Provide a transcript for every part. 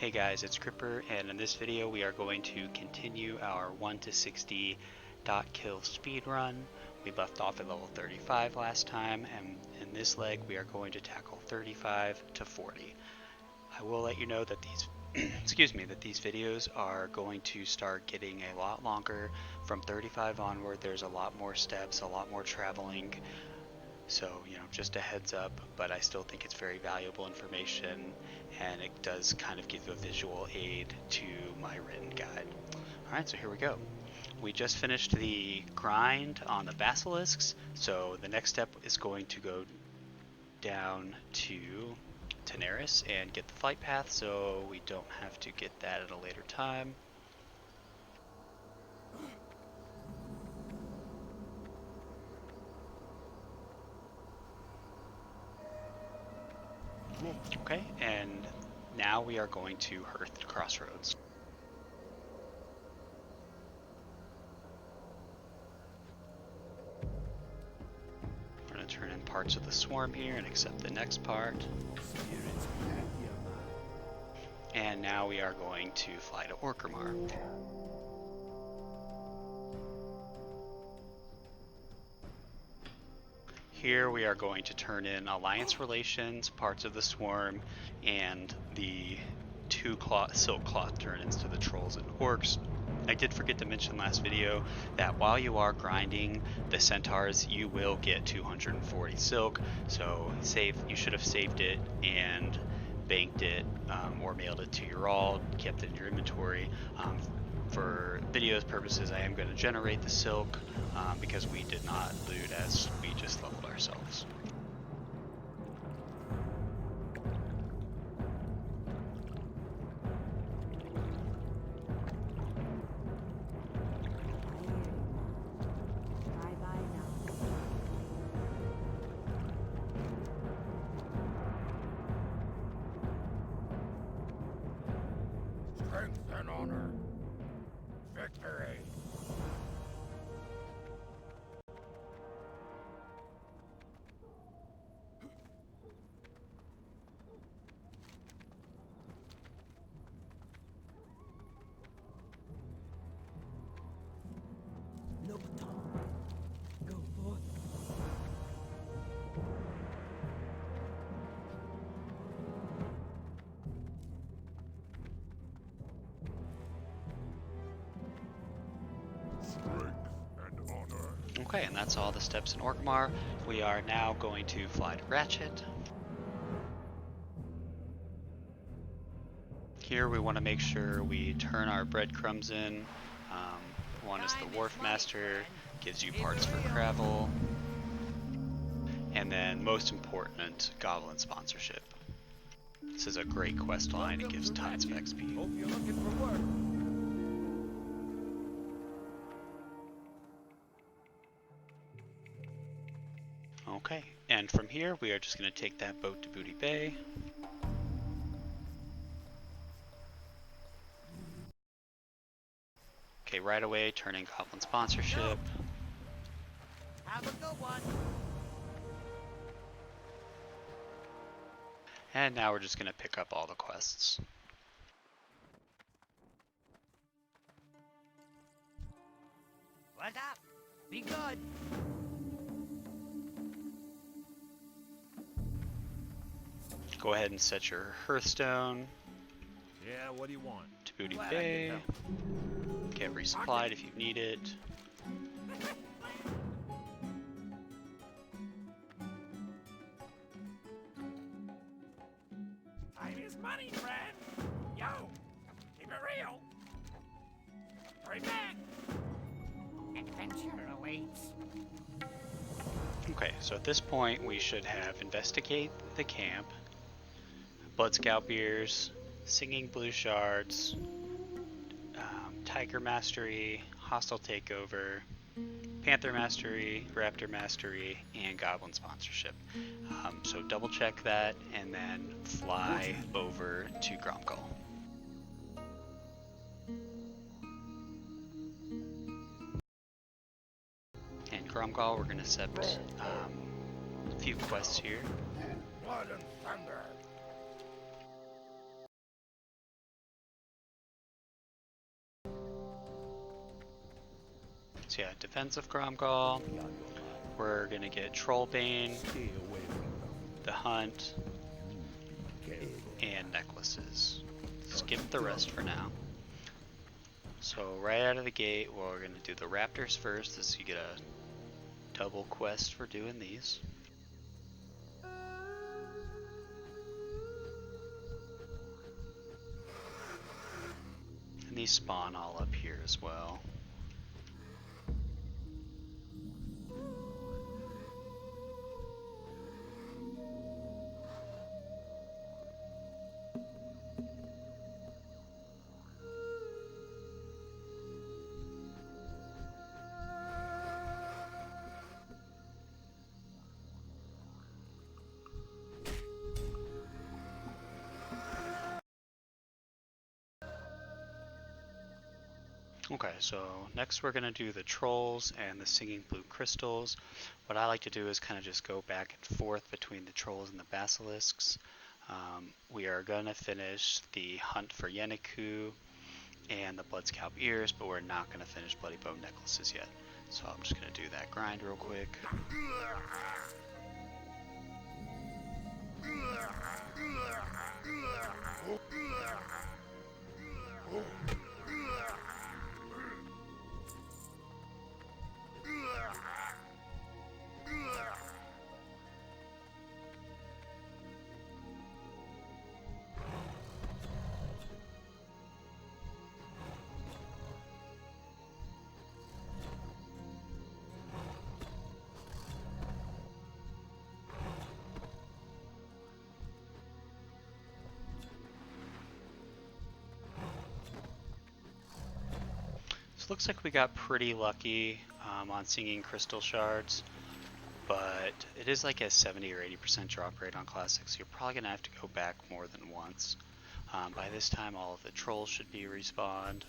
Hey guys, it's Cripper, and in this video we are going to continue our 1 to 60 dot kill speed run. We left off at level 35 last time, and in this leg we are going to tackle 35 to 40. I will let you know that these that these videos are going to start getting a lot longer. From 35 onward, there's a lot more steps, a lot more traveling. So, just a heads up, but I still think it's very valuable information, and it does kind of give a visual aid to my written guide. Alright, so here we go. We just finished the grind on the basilisks, so the next step is going to go down to Tanaris and get the flight path, so we don't have to get that at a later time. Okay, and now we are going to Hearth Crossroads. We're going to turn in parts of the swarm here and accept the next part. And now we are going to fly to Orgrimmar. Here we are going to turn in alliance relations, parts of the swarm, and the two silk cloth turn-ins to the trolls and orcs. I did forget to mention last video that while you are grinding the centaurs, you will get 240 silk, so you should have saved it and banked it or mailed it to your all, kept it in your inventory. For video's purposes, I am going to generate the silk because we did not loot as we just leveled ourselves. Strength and honor. Victory. Go forth. Strength and honor. Okay, and that's all the steps in Orgrimmar. We are now going to fly to Ratchet. Here we want to make sure we turn our breadcrumbs in. One is the Wharf Master, gives you parts for Cravel. And then, most important, Goblin sponsorship. This is a great quest line, it gives tons of XP. Hope you're looking for work. Okay, and from here we are just going to take that boat to Booty Bay. Okay, right away, turning Goblin sponsorship. Have a good one. And now we're just going to pick up all the quests. What's up? Be good. Go ahead and set your Hearthstone Yeah, what do you want? to Booty Glad I Bay. could help. Get resupplied if you need it. Time is money, friend. Yo, keep it real. Hurry back. Adventure awaits. Okay, so at this point we should have Investigate the Camp, Blood Scout Beers, Singing Blue Shards, Tiger Mastery, Hostile Takeover, Panther Mastery, Raptor Mastery, and Goblin Sponsorship. So double check that and then fly over to Gromgal. And Gromgal, we're going to set a few quests here. Blood and thunder. So yeah, defensive Gromgall. We're gonna get Trollbane, the Hunt, and necklaces. Skip the rest for now. So right out of the gate, we're gonna do the Raptors first, as you get a double quest for doing these. And these spawn all up here as well. Okay, so next we're going to do the trolls and the singing blue crystals. What I like to do is kind of just go back and forth between the trolls and the basilisks. We are going to finish the hunt for Yeniku and the blood scalp ears, but we're not going to finish bloody bone necklaces yet. So I'm just going to do that grind real quick. Looks like we got pretty lucky on singing crystal shards, but it is like a 70 or 80% drop rate on classic, so you're probably gonna have to go back more than once. By this time, all of the trolls should be respawned.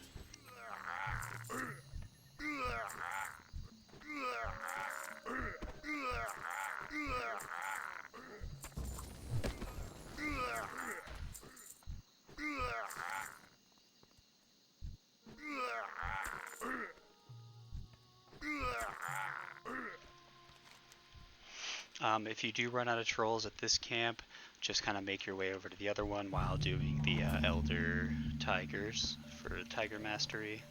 If you do run out of trolls at this camp, just kind of make your way over to the other one while doing the Elder Tigers for Tiger Mastery.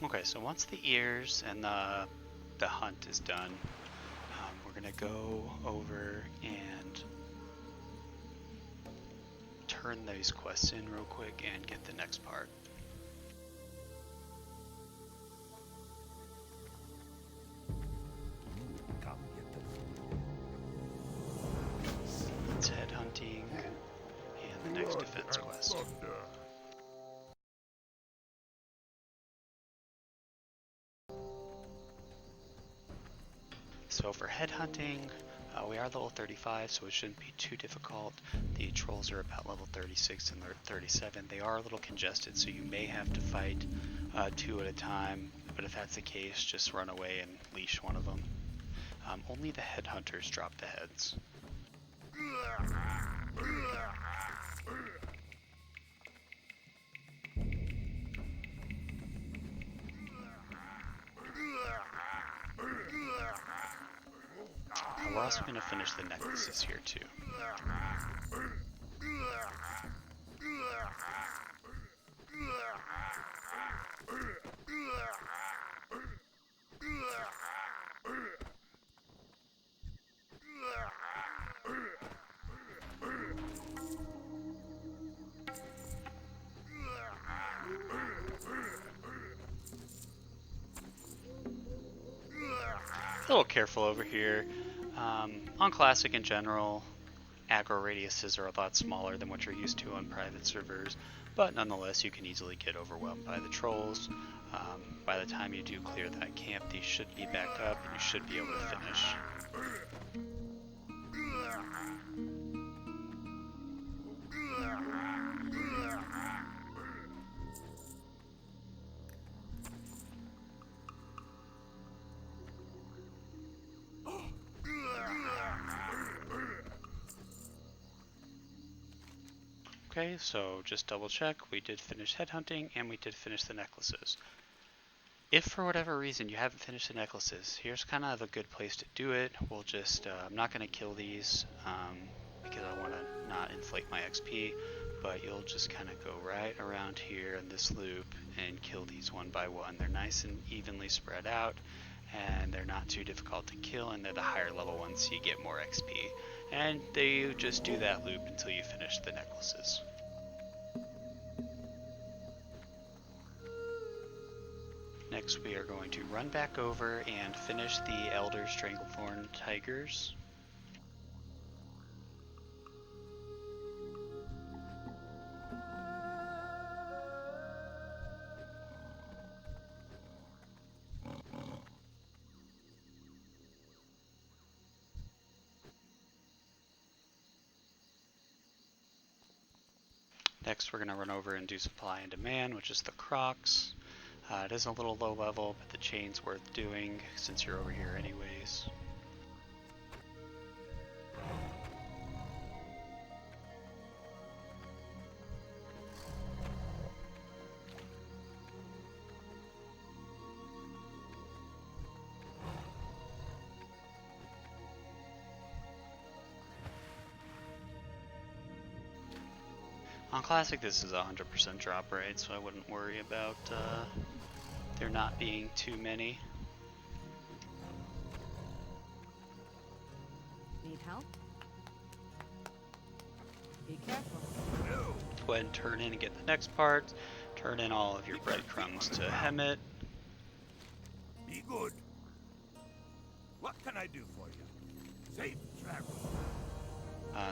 Okay, so once the ears and the hunt is done, we're gonna go over and turn those quests in real quick and get the next part. It's head hunting and the next defense quest. So for head hunting, we are level 35, so it shouldn't be too difficult. The trolls are about level 36 and 37. They are a little congested, so you may have to fight 2 at a time, but if that's the case, just run away and leash one of them. Only the headhunters drop the heads. We're also going to finish the necklaces here too. little careful over here. On Classic in general, aggro radiuses are a lot smaller than what you're used to on private servers, but nonetheless you can easily get overwhelmed by the trolls. By the time you do clear that camp, these should be back up and you should be able to finish. Okay, so just double check, we did finish headhunting and we did finish the necklaces. If for whatever reason you haven't finished the necklaces, here's kind of a good place to do it. We'll just, I'm not going to kill these because I want to not inflate my XP, but you'll just kind of go right around here in this loop and kill these one by one. They're nice and evenly spread out, and they're not too difficult to kill, and they're the higher level ones so you get more XP. And you just do that loop until you finish the necklaces. Next we are going to run back over and finish the Elder Stranglethorn Tigers. Next we're going to run over and do Supply and Demand, which is the Crocs. It is a little low level, but the chain's worth doing since you're over here anyways. On Classic this is a 100% drop rate, so I wouldn't worry about there not being too many. Need help? Be careful. Go ahead and turn in and get the next part. Turn in all of your breadcrumbs to Hemet. Be good. What can I do for you? Safe travel.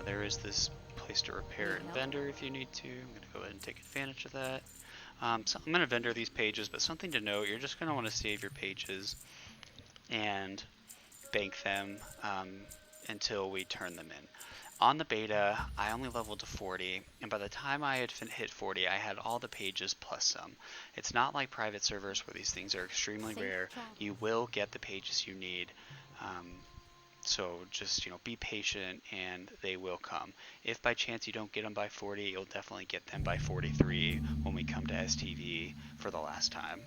There is this place to repair and vendor if you need to. I'm going to go ahead and take advantage of that. So I'm going to vendor these pages, but something to note, you're just going to want to save your pages and bank them until we turn them in. On the beta, I only leveled to 40, and by the time I had hit 40, I had all the pages plus some. It's not like private servers where these things are extremely rare. You will get the pages you need. So just, be patient and they will come. If by chance you don't get them by 40, you'll definitely get them by 43 when we come to STV for the last time.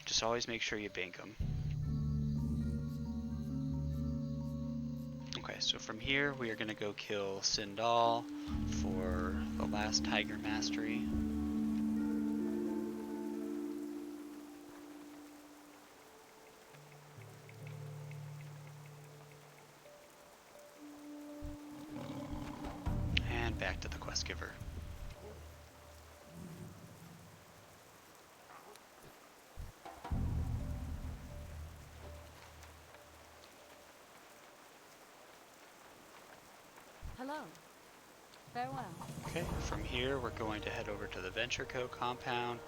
Just always make sure you bank them. Okay, so from here we are going to go kill Sindal for the last Tiger Mastery. Back to the quest giver. Hello. Farewell. Okay, from here we're going to head over to the Venture Co. compound.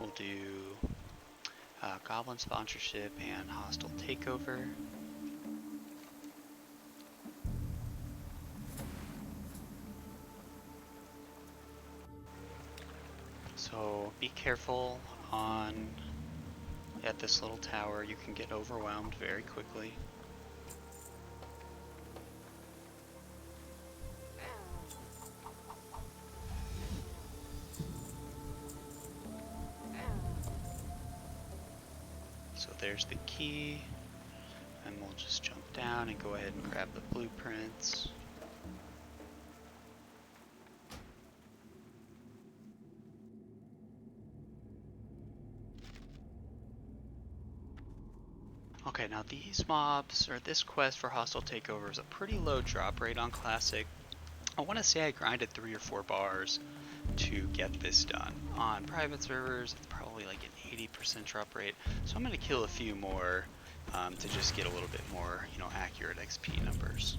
We'll do Goblin sponsorship and hostile takeover. So be careful at this little tower. You can get overwhelmed very quickly. So there's the key, and we'll just jump down and go ahead and grab the blueprints. Okay, now these mobs, or this quest for hostile takeover is a pretty low drop rate on Classic. I want to say I grinded 3 or 4 bars to get this done. On private servers, it's probably like an 80% drop rate, so I'm going to kill a few more to just get a little bit more, accurate XP numbers.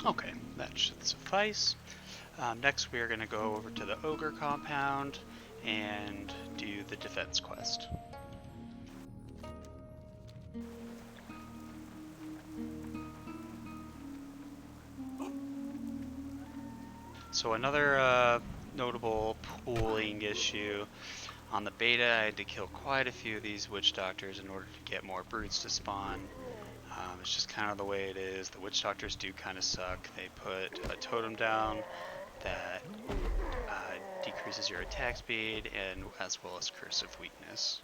Okay, that should suffice. Next we are going to go over to the Ogre compound and do the defense quest. So another notable pooling issue. On the beta, I had to kill quite a few of these witch doctors in order to get more brutes to spawn. It's just kind of the way it is. The witch doctors do kind of suck. They put a totem down that decreases your attack speed and as well as curse of weakness.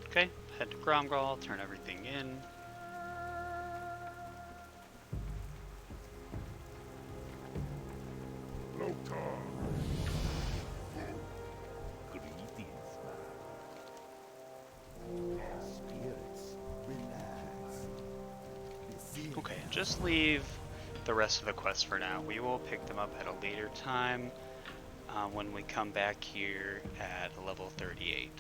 Okay, head to Gromgal, turn everything in. Okay, just leave the rest of the quests for now. We will pick them up at a later time when we come back here at level 38.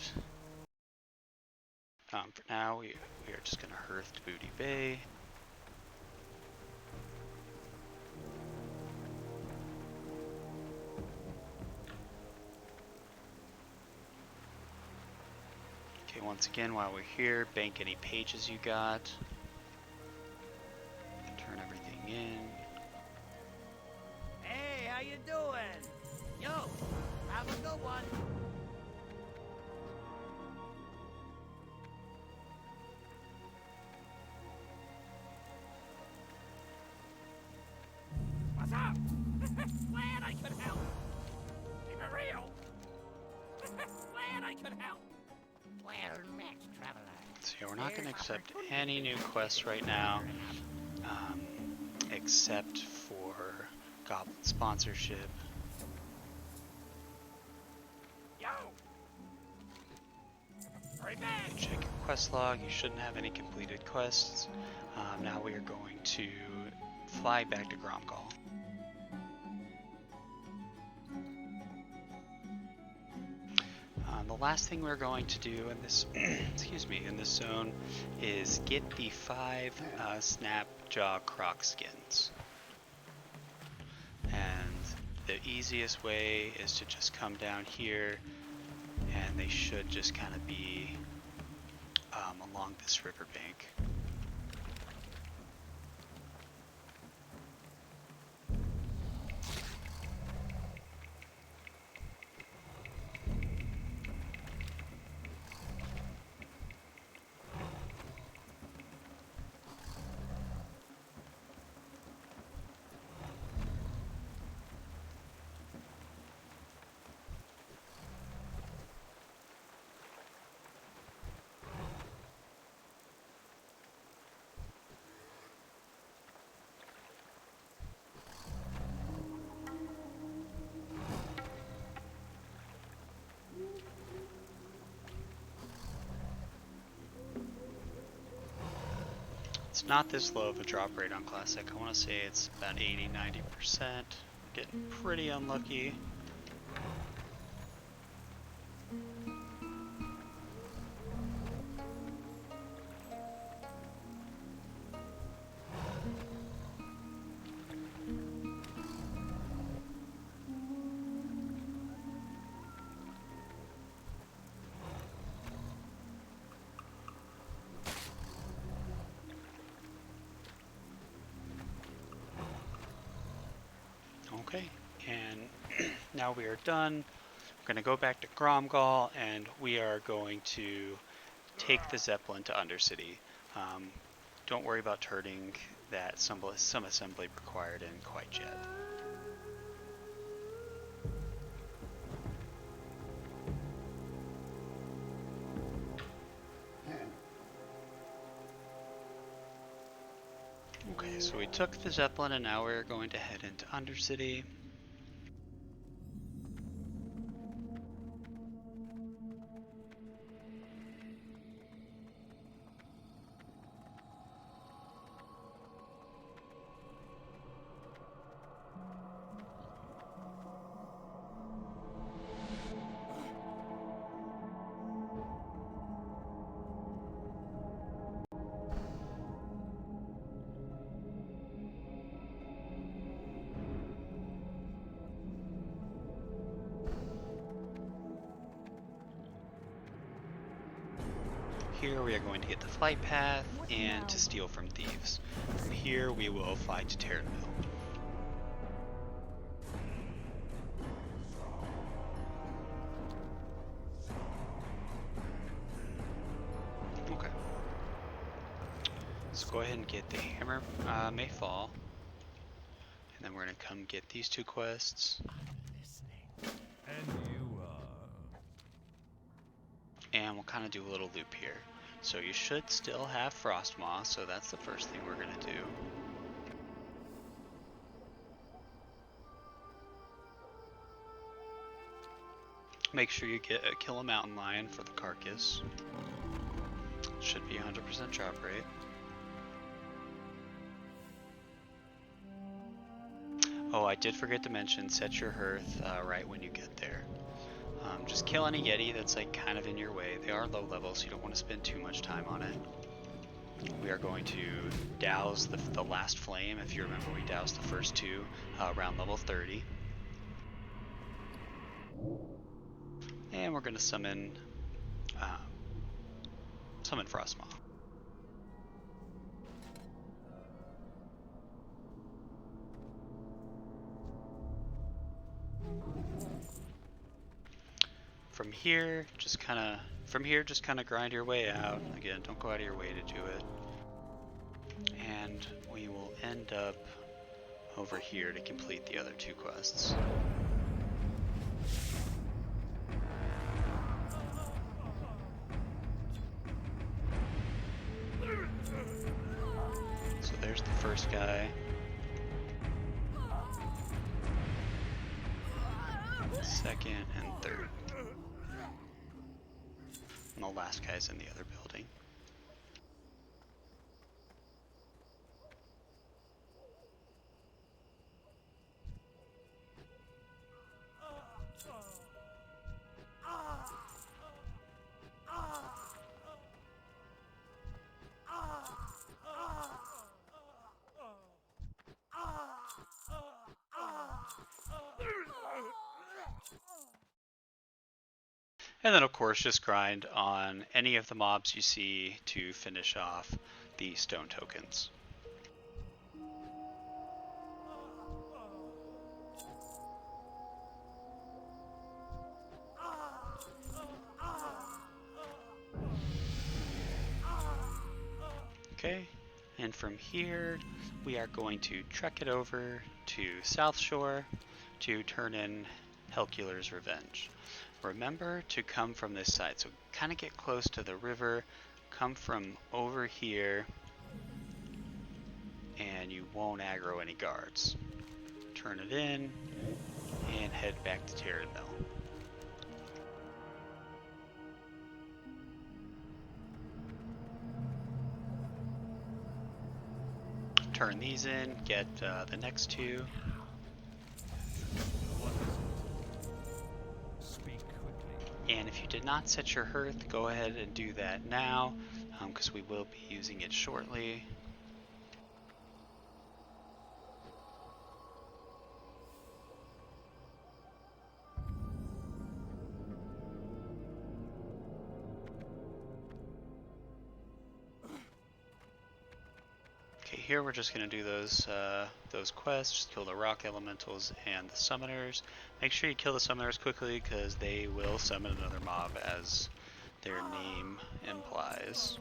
For now, we are just going to hearth to Booty Bay. Okay, once again, while we're here, bank any pages you got. Turn everything in. Hey, how you doing? Yo, have a good one. What's up? Glad I could help. Keep it real. Glad I could help. Well met, traveler. So yeah, we're not going to accept any new quests right now, except for Goblin sponsorship. Yo. Hurry back. Check your quest log. You shouldn't have any completed quests. Now we are going to fly back to Gromgal. The last thing we're going to do in this, excuse me, in this zone, is get the 5 Snapjaw Croc skins. And the easiest way is to just come down here, and they should just kind of be along this riverbank. It's not this low of a drop rate on Classic. I want to say it's about 80-90%. Getting pretty unlucky. Okay, and now we are done. We're going to go back to Gromgal, and we are going to take the Zeppelin to Undercity. Don't worry about turning that some assembly required in quite yet. Okay, so we took the Zeppelin and now we're going to head into Undercity. Here we are going to get the flight path and to steal from thieves. From here we will fly to Terranville. Okay. Let's go ahead and get the Hammer May Fall. And then we're going to come get these two quests. And you, And we'll kind of do a little loop here. So you should still have Frostmaw, so that's the first thing we're going to do. Make sure you kill a mountain lion for the carcass. Should be 100% drop rate. Oh, I did forget to mention, set your hearth right when you get there. Just kill any Yeti that's like kind of in your way. They are low level, so you don't want to spend too much time on it. We are going to douse the last flame. If you remember, we doused the first two around level 30. And we're going to summon Frostmaw. From here, just kind of grind your way out. Again, don't go out of your way to do it. And we will end up over here to complete the other two quests. So there's the first guy. Second and third. And the last guy's in the other building. And then of course just grind on any of the mobs you see to finish off the stone tokens. Okay, and from here we are going to trek it over to South Shore to turn in Helcular's Revenge. Remember to come from this side, so kind of get close to the river, come from over here, and you won't aggro any guards. Turn it in, and head back to Terranville. Turn these in, get the next two. And if you did not set your hearth, go ahead and do that now, because we will be using it shortly. Okay, here we're just gonna do those quests. Just kill the rock elementals and the summoners. Make sure you kill the summoners quickly because they will summon another mob, as their name implies.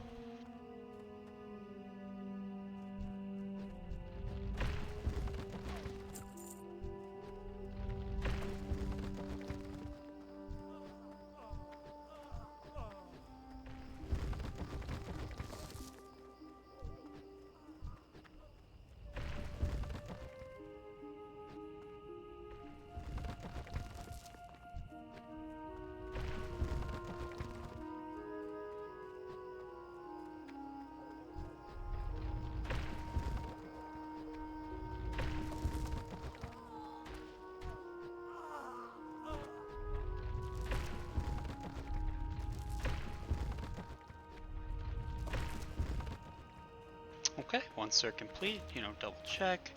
Okay, once they're complete, double check,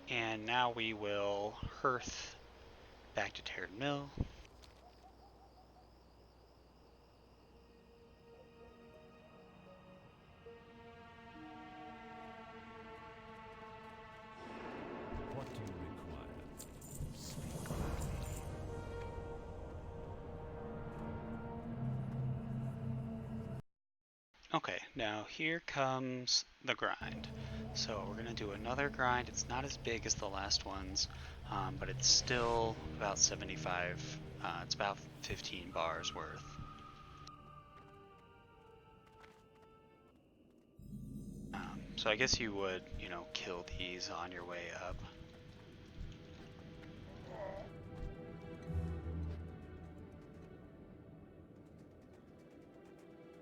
and now we will hearth back to Tarren Mill. What do you require? Speak. Okay, now here comes the grind. So we're gonna do another grind. It's not as big as the last ones, but it's still about 75. It's about 15 bars worth. So I guess you would, kill these on your way up.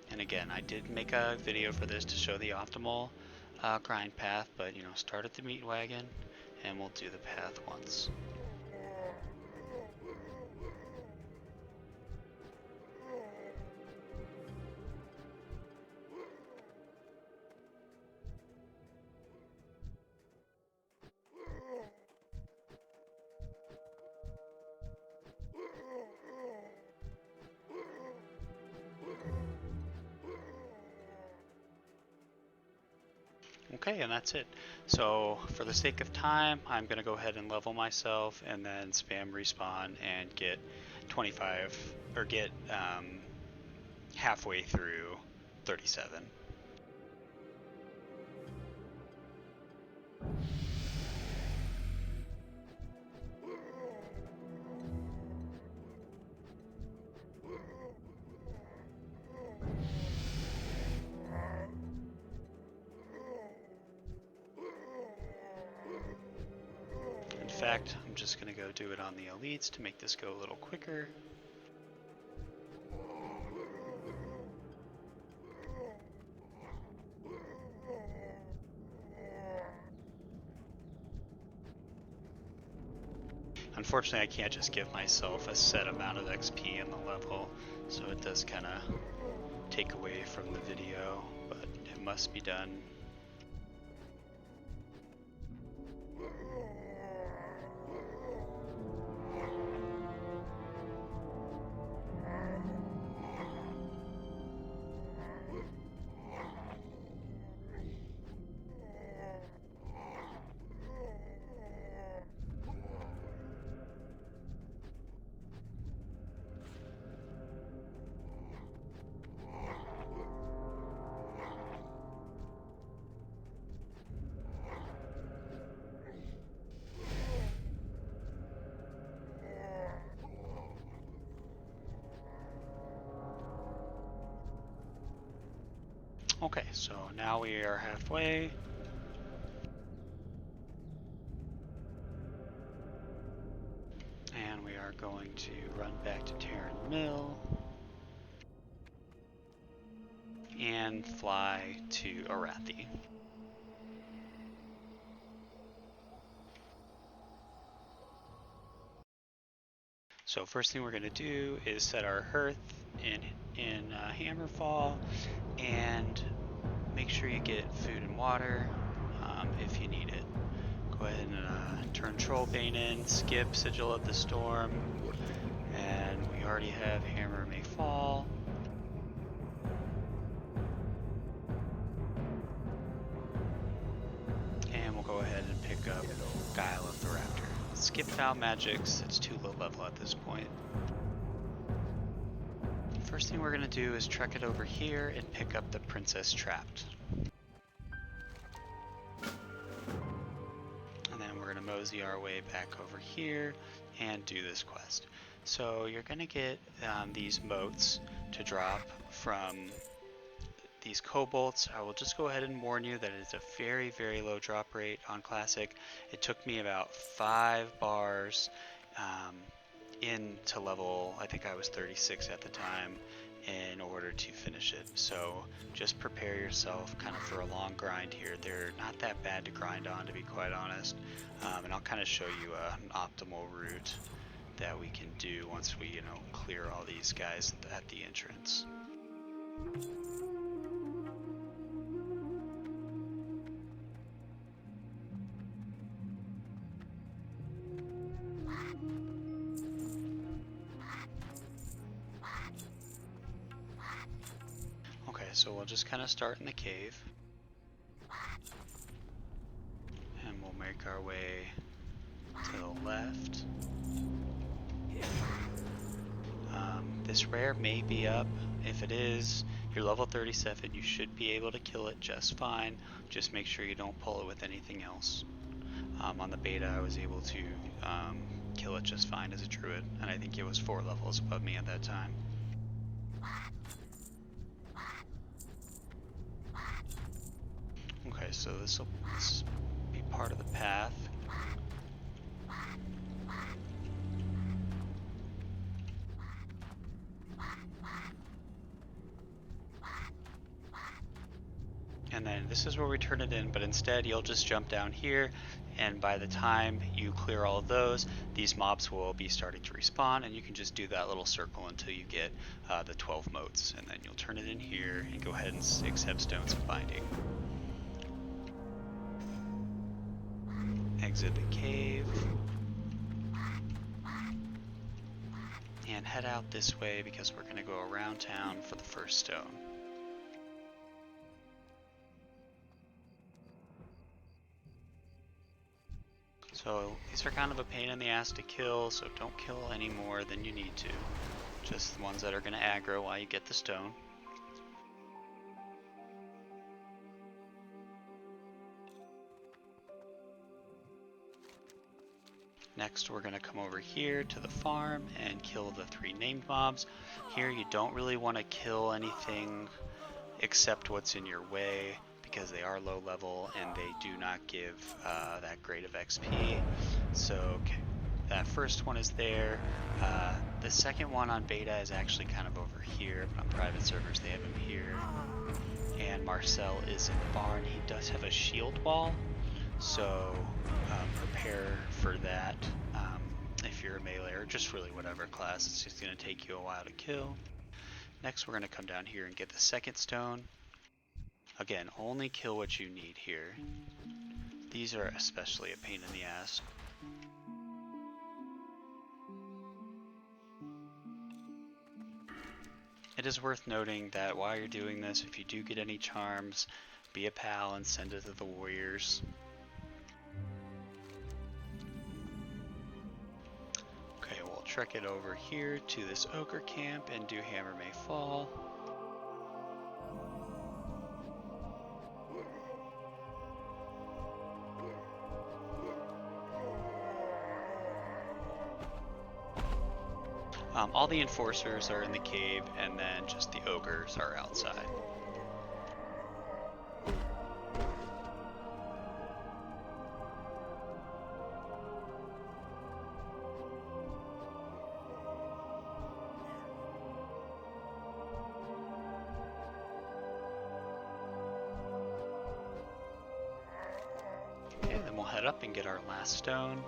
And again, I did make a video for this to show the optimal grind path, but start at the meat wagon and we'll do the path once. Okay, and that's it. So for the sake of time, I'm going to go ahead and level myself and then spam respawn and get 25, or get halfway through 37. In fact, I'm just going to go do it on the elites to make this go a little quicker. Unfortunately, I can't just give myself a set amount of XP in the level, so it does kind of take away from the video, but it must be done. Okay, so now we are halfway. And we are going to run back to Tarren Mill and fly to Arathi. So first thing we're going to do is set our hearth in Hammerfall, and make sure you get food and water if you need it. Go ahead and turn Trollbane in, skip Sigil of the Storm, and we already have Hammer May Fall. pick up Guile of the Raptor. Skip Foul Magics, it's too low level at this point. First thing we're going to do is trek it over here and pick up the Princess Trapped. And then we're going to mosey our way back over here and do this quest. So you're going to get these motes to drop from these kobolds. I will just go ahead and warn you that it's a very, very low drop rate on Classic. It took me about 5 bars into level, I think I was 36 at the time, in order to finish it. So just prepare yourself kind of for a long grind here. They're not that bad to grind on, to be quite honest. And I'll kind of show you an optimal route that we can do once we, you know, clear all these guys at the entrance. So we'll just kind of start in the cave, and we'll make our way to the left. This rare may be up. If it is, you're level 37, you should be able to kill it just fine. Just make sure you don't pull it with anything else. On the beta, I was able to kill it just fine as a druid, and I think it was 4 levels above me at that time. Okay, so this will be part of the path. And then this is where we turn it in, but instead you'll just jump down here, and by the time you clear all of those, these mobs will be starting to respawn, and you can just do that little circle until you get the 12 motes, and then you'll turn it in here and go ahead and accept Stones of Binding. Exit the cave and head out this way because we're going to go around town for the first stone. So these are kind of a pain in the ass to kill, so don't kill any more than you need to. Just the ones that are going to aggro while you get the stone. Next, we're going to come over here to the farm and kill the 3 named mobs. Here, you don't really want to kill anything except what's in your way, because they are low level and they do not give that great of XP. So that first one is there. The second one on beta is actually kind of over here, but on private servers they have him here. And Marcel is in the barn. He does have a shield wall, so prepare for that if you're a melee or just really whatever class. It's just going to take you a while to kill. Next, we're going to come down here and get the second stone. Again, only kill what you need here. These are especially a pain in the ass. It is worth noting that while you're doing this, if you do get any charms, be a pal and send it to the warriors. Okay, we'll trek it over here to this ogre camp and do Hammer May Fall. All the enforcers are in the cave, and then just the ogres are outside. Okay, then we'll head up and get our last stone.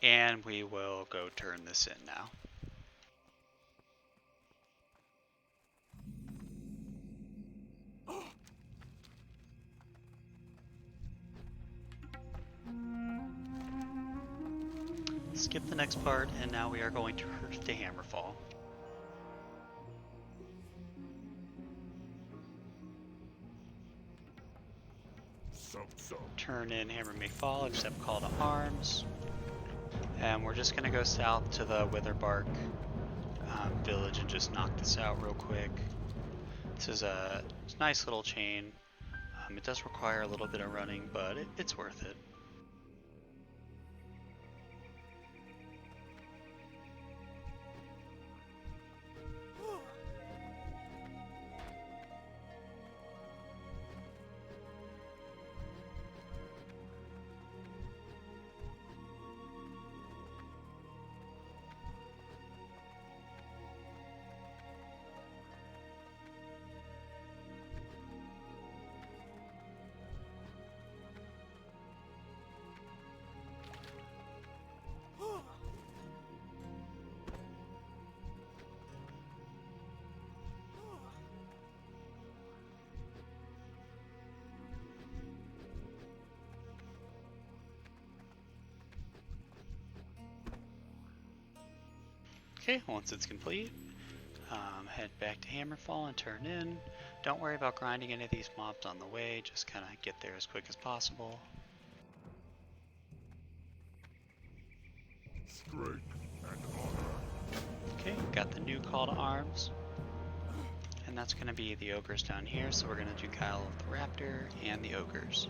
And we will go turn this in now. skip the next part, and now we are going to Hammerfall. Turn in Hammer May Fall, accept Call to Arms. And we're just going to go south to the Witherbark village and just knock this out real quick. This is a nice little chain. It does require a little bit of running, but it's worth it. Okay, once it's complete, head back to Hammerfall and turn in. Don't worry about grinding any of these mobs on the way, just kind of get there as quick as possible. Strength and honor. Okay, got the new Call to Arms. And that's going to be the ogres down here, so we're going to do Guile of the Raptor and the ogres.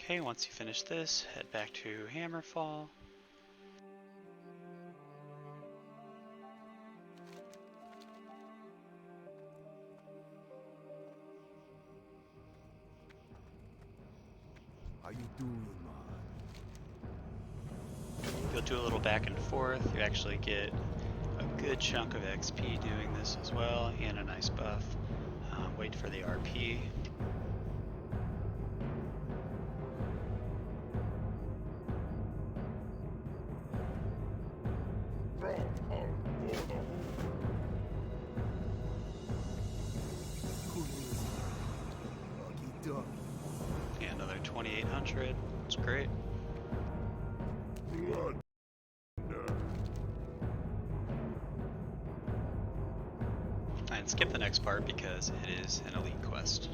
Okay, once you finish this, head back to Hammerfall. How you doing, man? You'll do a little back and forth. You actually get a good chunk of XP doing this as well, and a nice buff. Wait for the RP. And another 2800. It's great. Blood. And skip the next part because it is an elite quest.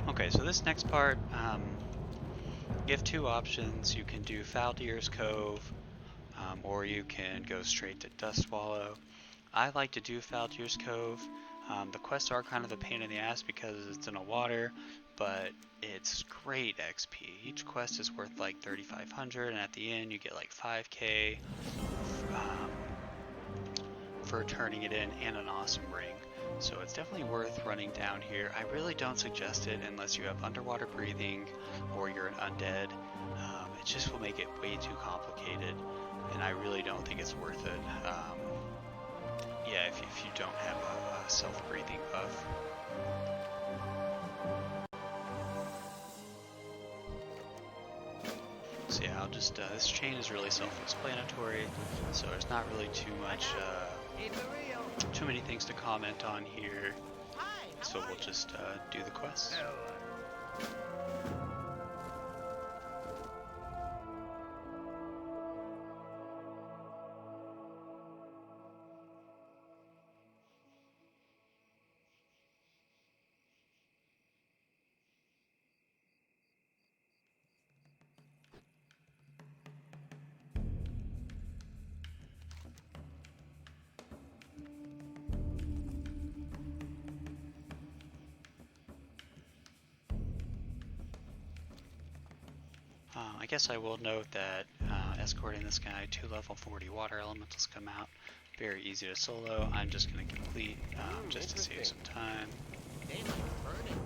Okay, so this next part, you have two options. You can do Faldir's Cove, or you can go straight to Dustswallow. I like to do Faldir's Cove. The quests are kind of a pain in the ass because it's in the water, but it's great XP. Each quest is worth like 3,500, and at the end you get like 5k for turning it in and an awesome ring. So it's definitely worth running down here. I really don't suggest it unless you have underwater breathing or you're an undead. It just will make it way too complicated, and I really don't think it's worth it. Yeah, if you don't have a self-breathing buff. So yeah, I'll just, this chain is really self-explanatory, so there's not really too much, Keep it real. too many things to comment on here. Hi, how So are we'll you? just do the quest. I guess I will note that escorting this guy, 2 level 40 water elementals come out. Very easy to solo. I'm just going to complete just to save some time. They like burning.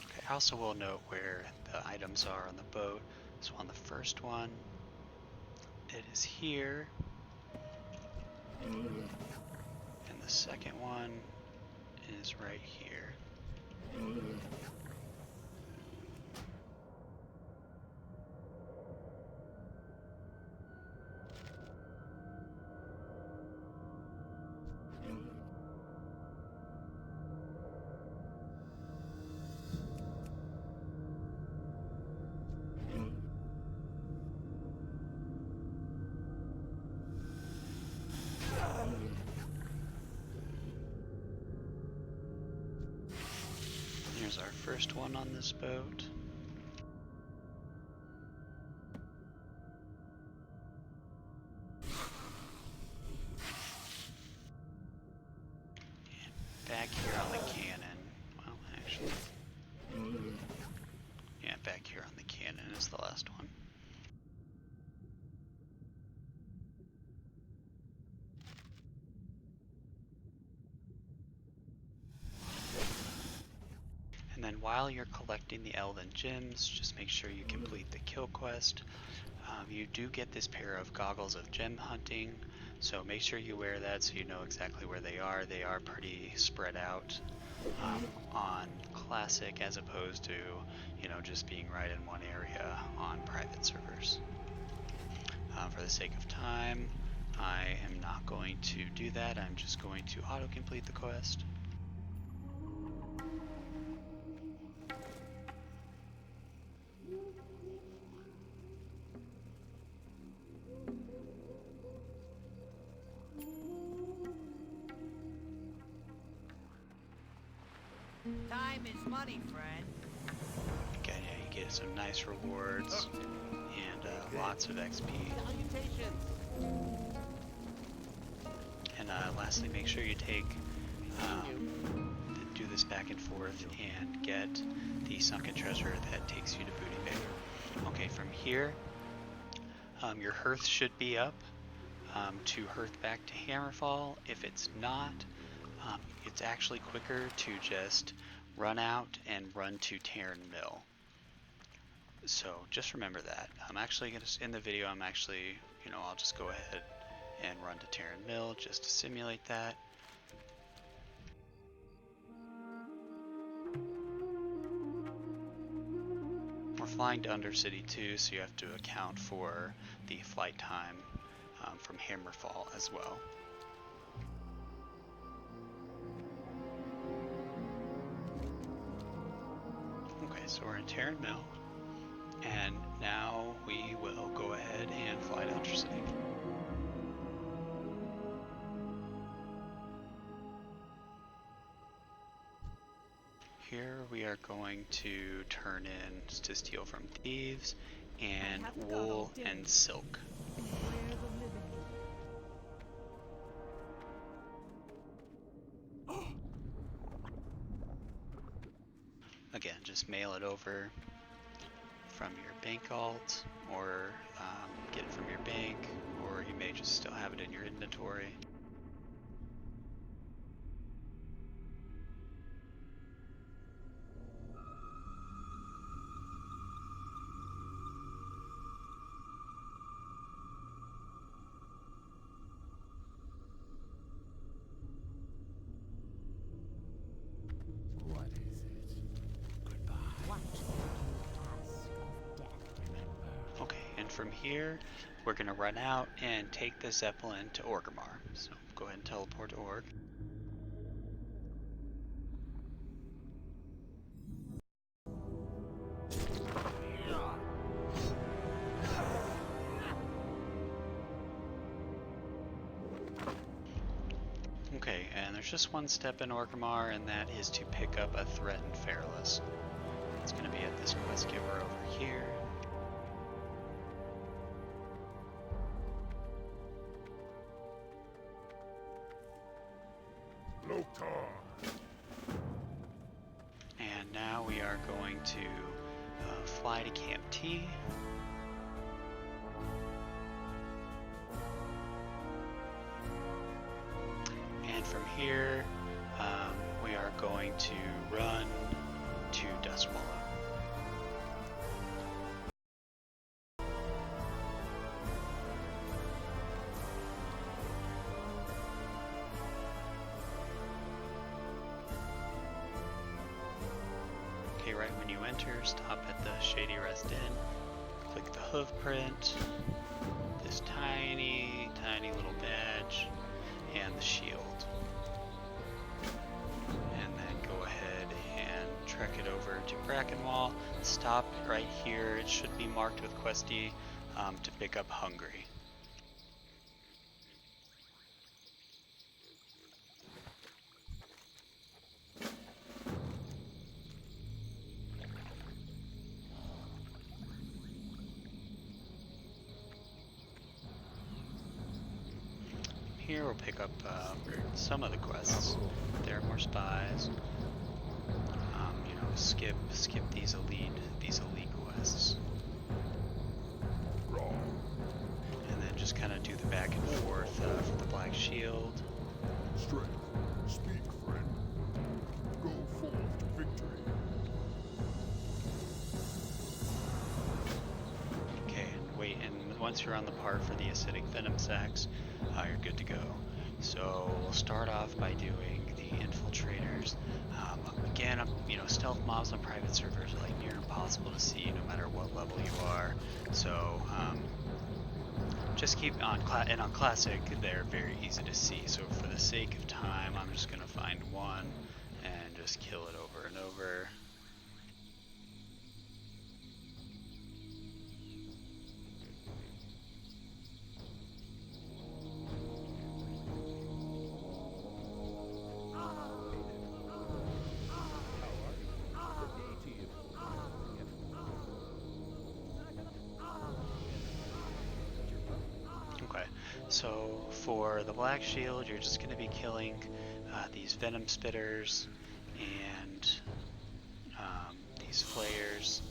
Okay, I also will note where the items are on the boat. So on the first one, it is here. And the second one is right here. Here's our first one on this boat. And back here on the cannon, well, actually, yeah, back here on the cannon is the last one. And then while you're collecting the Elven Gems, just make sure you complete the kill quest. You do get this pair of goggles of gem hunting, so make sure you wear that so you know exactly where they are. They are pretty spread out on Classic as opposed to, you know, just being right in one area on private servers. For the sake of time, I am not going to do that. I'm just going to auto-complete the quest. Time is money, friend. Again, yeah, you get some nice rewards and lots of XP. Salutations. And lastly, make sure you take do this back and forth and get the sunken treasure that takes you to Booty Bay. Okay, from here, your hearth should be up to hearth back to Hammerfall. If it's not, it's actually quicker to just run out and run to Tarren Mill. So just remember that. I'm actually going to, in the video, I'll just go ahead and run to Tarren Mill just to simulate that. We're flying to Undercity too, so you have to account for the flight time from Hammerfall as well. Okay, so we're in Tarren Mill, and now we will go ahead and fly to Undercity. Here we are going to turn in to steal from thieves and wool and silk. Again, just mail it over from your bank alt, or get it from your bank, or you may just still have it in your inventory. from here, we're going to run out and take the Zeppelin to Orgrimmar. So go ahead and teleport to Org. Okay, and there's just one step in Orgrimmar, and that is to pick up a threatened Feralus. It's going to be at this quest giver over here. Loktar. And now we are going to fly to Camp T. And from here, we are going to run to Dustwallow. Okay, right when you enter, stop at the Shady Rest Inn, click the hoof print, this tiny little badge, and the shield. And then go ahead and trek it over to Brackenwall. Stop right here, it should be marked with Questy, to pick up Hungry. Here we'll pick up some of the quests. There are more spies. You know, skip these elite quests, and then just kind of do the back and forth for the Black Shield. Strength. Speak, friend. Go forth to victory. Okay, and wait, and once you're on the part for the acidic venom sacs, you're good to go. So we'll start off by doing the infiltrators. Again, you know, stealth mobs on private servers are like near impossible to see no matter what level you are. So just keep on on classic, they're very easy to see. So for the sake of time, I'm just gonna find one and just kill it over and over. Okay, so for the Black Shield, you're just going to be killing these Venom Spitters and these Flayers.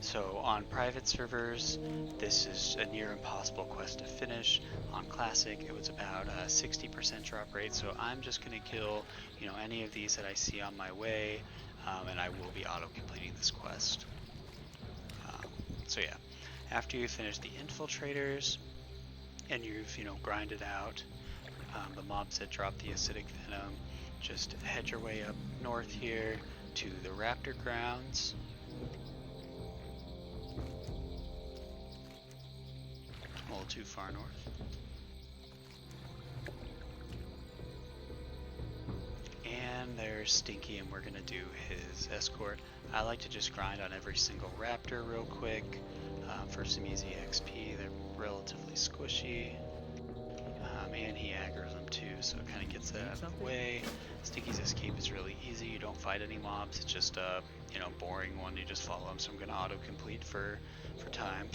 So on private servers, this is a near impossible quest to finish. On Classic, it was about a 60% drop rate, so I'm just going to kill, you know, any of these that I see on my way, and I will be auto-completing this quest. So yeah, after you finish the Infiltrators, and you've, you know, grinded out the mobs that drop the acidic venom, just head your way up north here to the Raptor Grounds. A little too far north. And there's Stinky, and we're gonna do his escort. I like to just grind on every single Raptor real quick for some easy XP. They're relatively squishy, and he aggroes them too, so it kind of gets that out of the way. Stinky's escape is really easy. You don't fight any mobs. It's just a, you know, boring one. You just follow him. So I'm gonna auto-complete for time.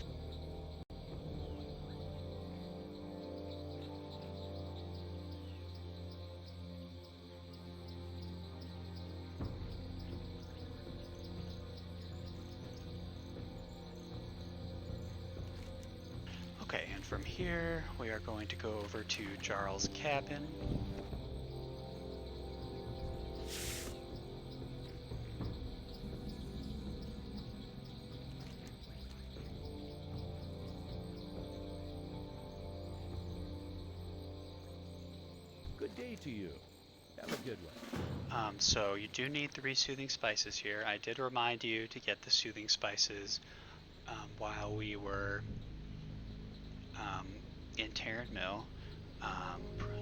Okay, and from here, we are going to go over to Jarl's cabin. Good day to you. Have a good one. So you do need 3 soothing spices here. I did remind you to get the soothing spices while we were in Terran Mill.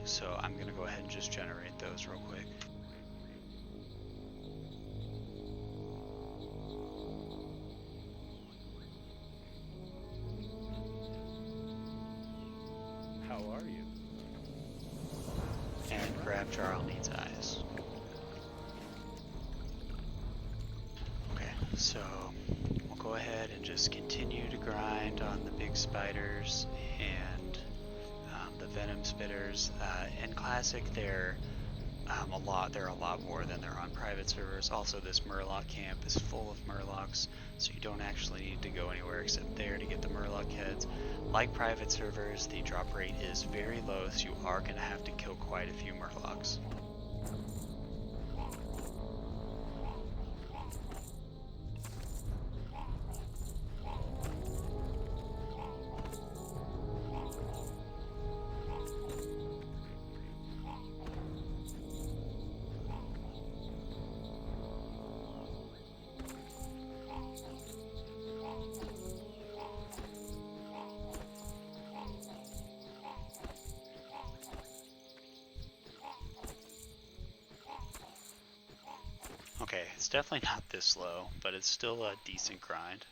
So I'm going to go ahead and just generate those real quick. How are you? And grab Jarl needs eyes. Okay, so we'll go ahead and just continue to grind on the big spiders and the venom spitters. In Classic, they're a lot more than they're on private servers. Also, this Murloc camp is full of Murlocs, so you don't actually need to go anywhere except there to get the Murloc heads. Like private servers, the drop rate is very low, so you are going to have to kill quite a few Murlocs. Okay, it's definitely not this low, but it's still a decent grind.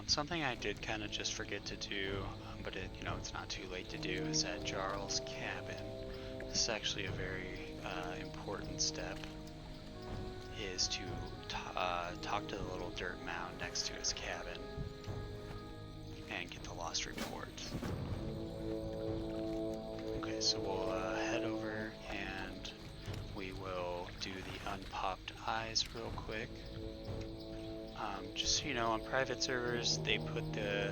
Something I did kind of just forget to do, but it's not too late to do, is at Jarl's cabin. This is actually a very important step, is to talk to the little dirt mound next to his cabin and get the lost report. Okay, so we'll head over and we will do the unpopped eyes real quick. Just so you know, on private servers, they put the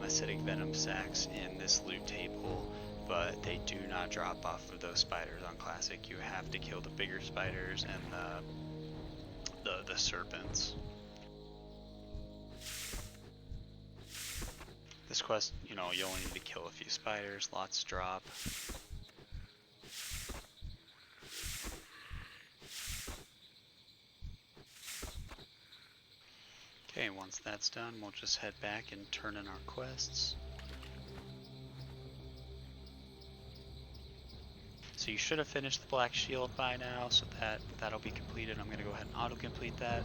acidic venom sacs in this loot table, but they do not drop off of those spiders on Classic. You have to kill the bigger spiders and the serpents. This quest, you only need to kill a few spiders, lots drop. Okay, once that's done, we'll just head back and turn in our quests. So you should have finished the Black Shield by now, so that'll be completed. I'm going to go ahead and auto-complete that.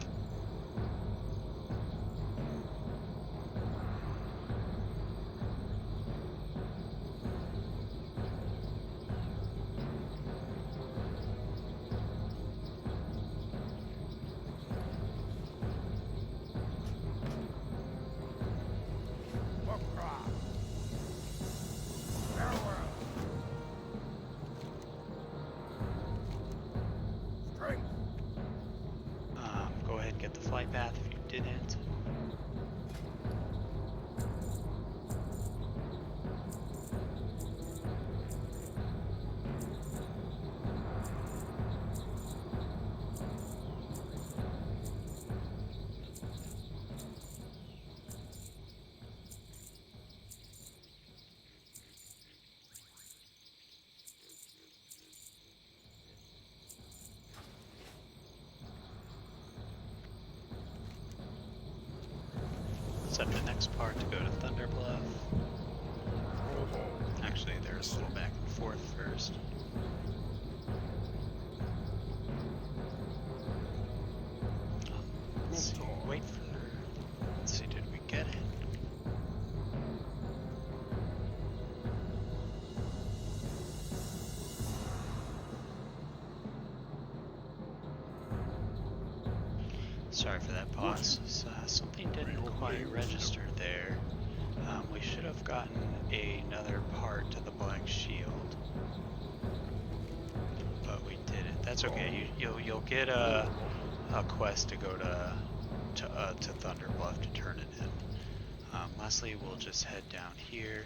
Go ahead and get the flight path if you didn't. Up the next part to go to Thunder Bluff. Actually, there's a little back and forth first. Let's see, let's see, did we get it? Sorry for that pause. Something didn't quite register there. We should have gotten another part to the Black Shield, but we didn't. That's okay. You'll get a quest to go to Thunder Bluff to turn it in. Lastly, we'll just head down here.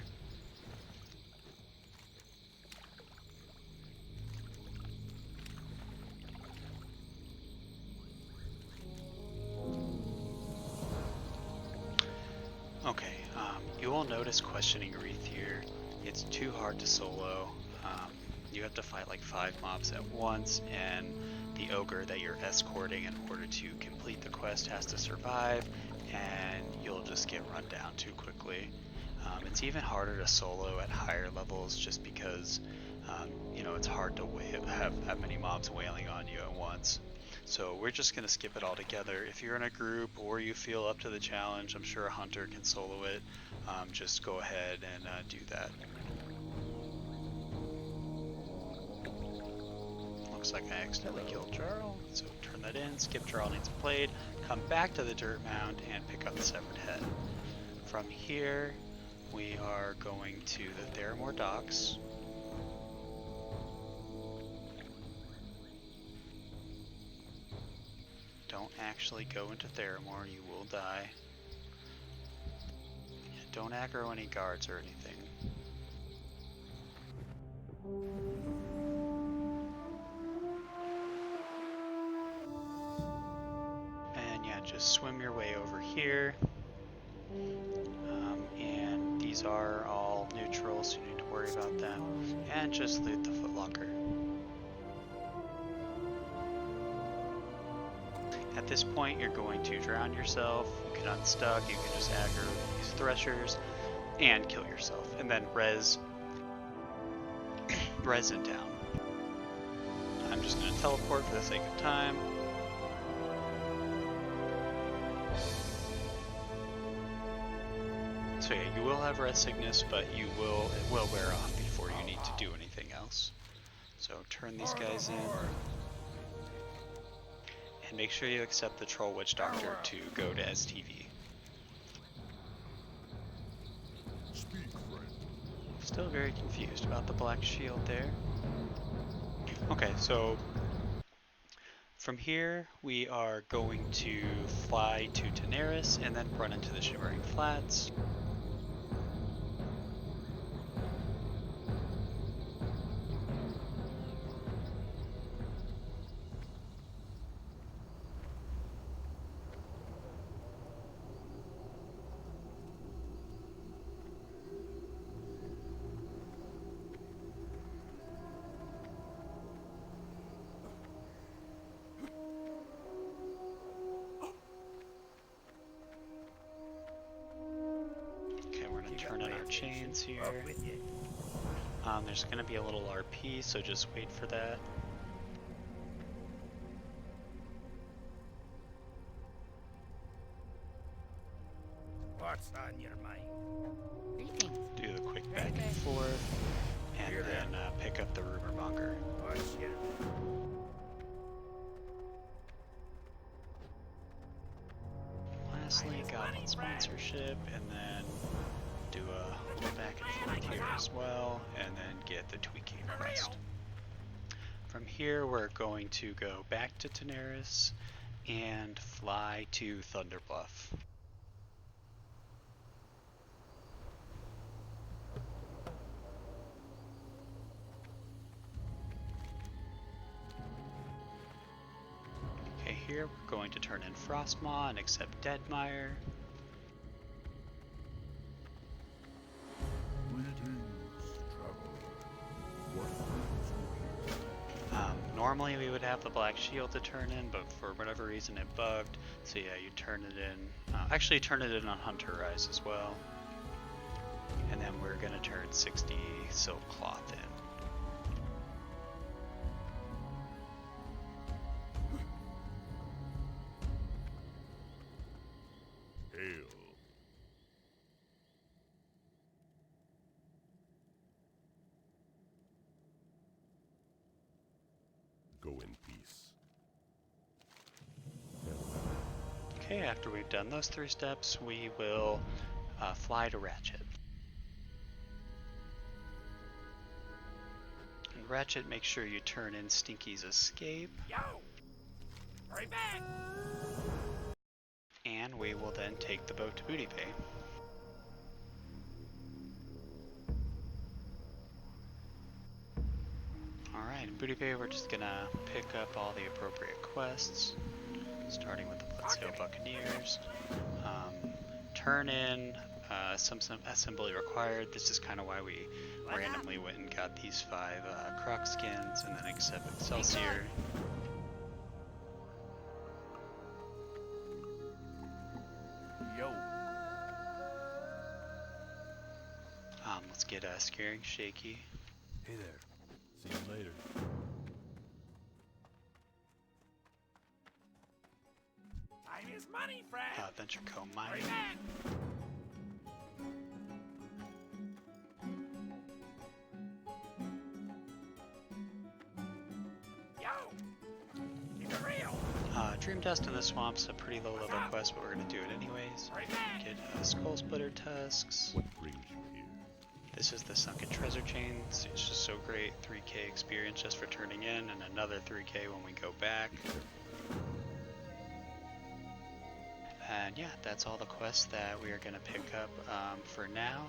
Okay, you will notice questioning Wreath here. It's too hard to solo. You have to fight like 5 mobs at once, and the ogre that you're escorting in order to complete the quest has to survive, and you'll just get run down too quickly. It's even harder to solo at higher levels just because you know, it's hard to have that many mobs wailing on you at once. So we're just going to skip it all together. If you're in a group or you feel up to the challenge, I'm sure a hunter can solo it. Just go ahead and do that. Looks like I accidentally killed Jarl, so turn that in. Skip Jarl needs played. Come back to the dirt mound and pick up the severed head. From here, we are going to the Theramore Docks. Don't actually go into Theramore, you will die. Don't aggro any guards or anything. And yeah, just swim your way over here. And these are all neutral, so you need to worry about them. And just loot the Footlocker. At this point, you're going to drown yourself, you can unstuck, you can just aggro these threshers, and kill yourself. And then res it down. I'm just going to teleport for the sake of time. So yeah, you will have res sickness, but it will wear off before you need to do anything else. So turn these guys in. And make sure you accept the Troll Witch Doctor to go to STV. Still very confused about the black shield there. Okay, so from here we are going to fly to Tanaris and then run into the Shimmering Flats. Turn in our chains here. There's going to be a little RP, so just wait for that. What's on your mind? Greetings. Do the quick back and forth, and then pick up the Rumor Monger. What's your... Lastly, Goblin sponsorship, and then do a little back and forth here as well, and then get the tweaking quest. From here, we're going to go back to Tanaris and fly to Thunder Bluff. Okay, here we're going to turn in Frostmaw and accept Deadmire. Normally we would have the Black Shield to turn in, but for whatever reason it bugged. So yeah, you turn it in. Actually turn it in on Hunter Rise as well. And then we're going to turn 60 Silk Cloth in. Hail. Go in peace. Okay, after we've done those 3 steps, we will fly to Ratchet. And Ratchet, make sure you turn in Stinky's Escape. Yo! Hurry back! we will then take the boat to Booty Bay. Alright, in Booty Bay we're just gonna pick up all the appropriate quests, starting with the Bloodsail Buccaneers. Turn in some assembly required. This is kind of why we randomly went and got these 5 Croc skins and then accept Excelsior. Yo. Let's get Scaring Shaky. Hey there. See you later. Time is money, friend. Venture Co. Hurry Mining. back. Yo. Keep it real. Dream Dust in the Swamp's a pretty low level quest, but we're gonna do it anyways. Hurry back. Get Skull Splitter Tusks. What brings you here? This is the Sunken Treasure Chains. It's just so great. 3k experience just for turning in, and another 3k when we go back. And yeah, that's all the quests that we are going to pick up for now.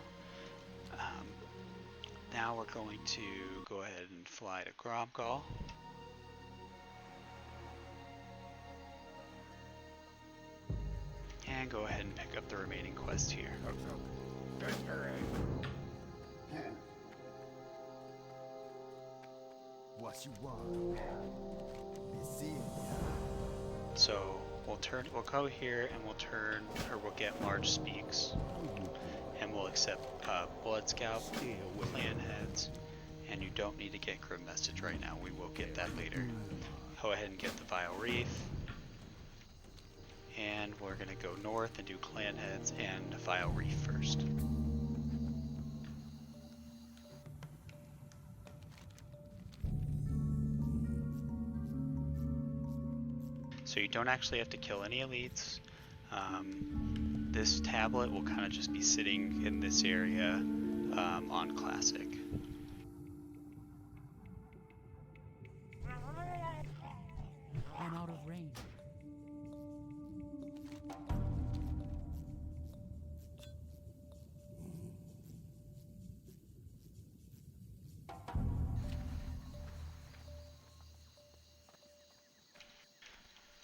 Now we're going to go ahead and fly to Gromgal. And go ahead and pick up the remaining quests here. What you want? Be seeing ya. So we'll go here and we'll get Marge Speaks. And we'll accept Blood Scout, Clan Heads, and you don't need to get Grim Message right now. We will get that later. Go ahead and get the Vile Reef. And we're going to go north and do Clan Heads and Vile Reef first. So you don't actually have to kill any elites. This tablet will kind of just be sitting in this area on Classic. I'm out of range.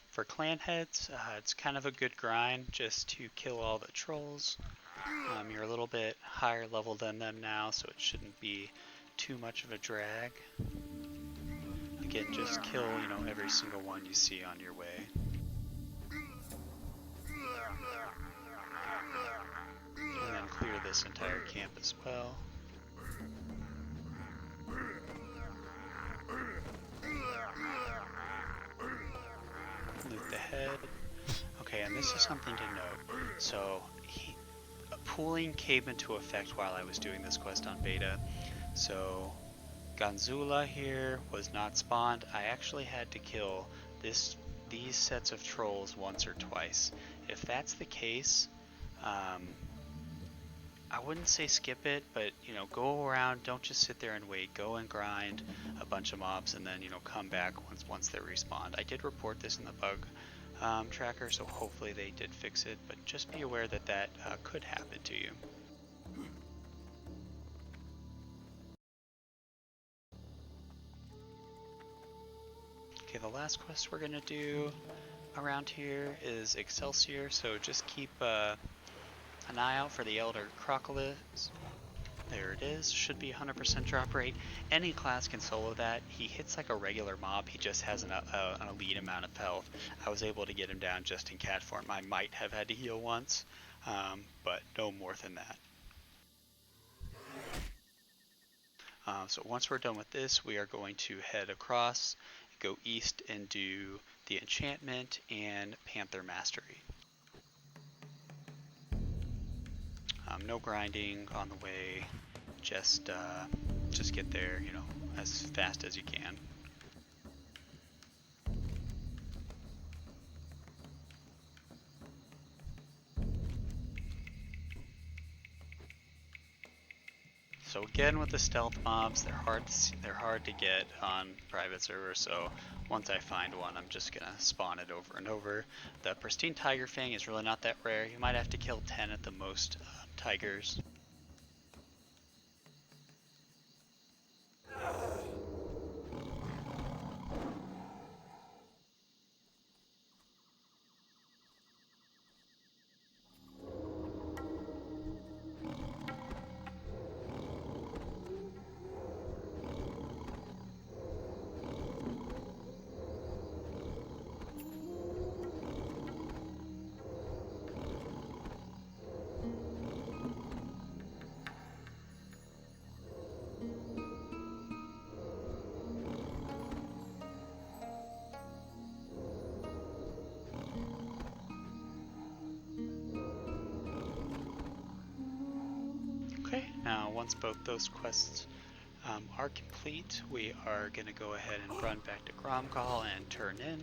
For Clan Heads, it's kind of a good grind just to kill all the trolls. You're a little bit higher level than them now, so it shouldn't be too much of a drag. Again, just kill, every single one you see on your way. And then clear this entire camp as well. Loot the head. Okay, and this is something to note. So, pooling came into effect while I was doing this quest on beta. So, Ganzula here was not spawned. I actually had to kill these sets of trolls once or twice. If that's the case, I wouldn't say skip it, but go around, don't just sit there and wait. Go and grind a bunch of mobs and then come back once they're respawned. I did report this in the bug tracker, so hopefully they did fix it, but just be aware that could happen to you. Okay, the last quest we're gonna do around here is Excelsior, so just keep an eye out for the Elder Crocolis. There it is. Should be 100% drop rate. Any class can solo that. He hits like a regular mob. He just has an elite amount of health. I was able to get him down just in cat form. I might have had to heal once, but no more than that. So once we're done with this, we are going to head across, go east and do the enchantment and Panther Mastery. No grinding on the way, just get there, as fast as you can. So again, with the stealth mobs, they're hard to get on private servers. So once I find one, I'm just gonna spawn it over and over. The pristine tiger fang is really not that rare. You might have to kill 10 at the most tigers. Okay, now once both those quests are complete, we are going to go ahead and run back to Gromgal and turn in.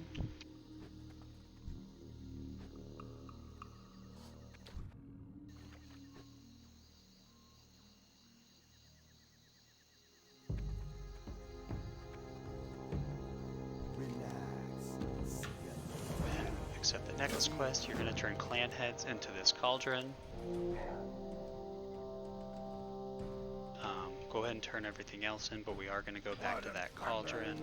Relax. And accept the necklace quest. You're going to turn clan heads into this cauldron. Go ahead and turn everything else in, but we are going to go back to that cauldron.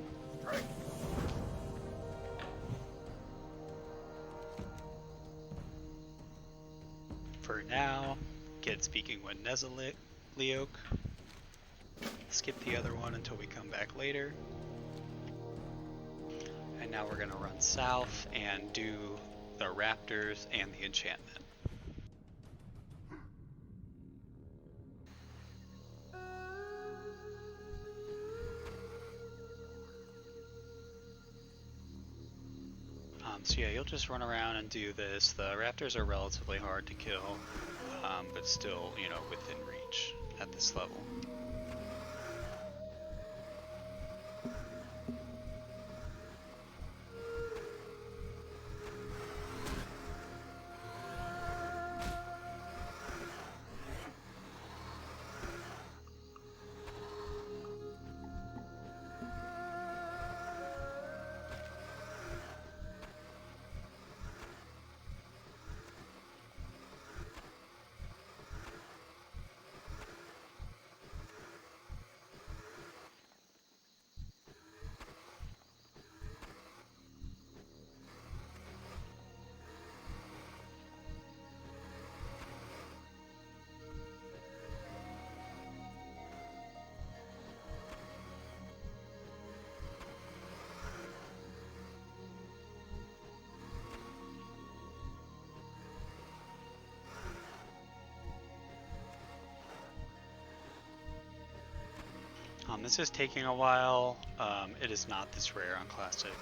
For now, get speaking with Nezaleok. Skip the other one until we come back later. And now we're going to run south and do the raptors and the enchantment. So yeah, you'll just run around and do this. The raptors are relatively hard to kill, but still, you know, within reach at this level. This is taking a while. It is not this rare on Classic.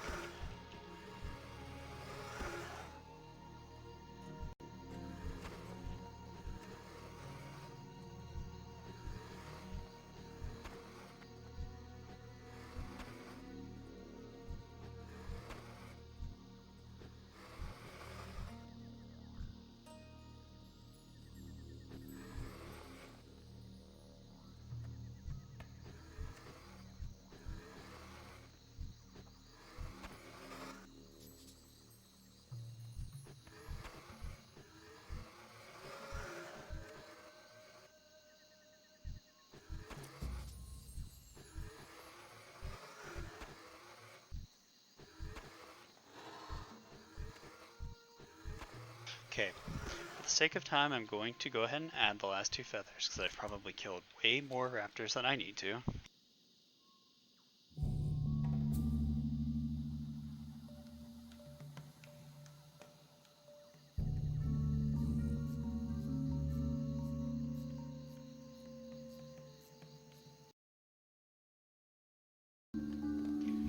Okay, for the sake of time, I'm going to go ahead and add the last 2 feathers, because I've probably killed way more raptors than I need to.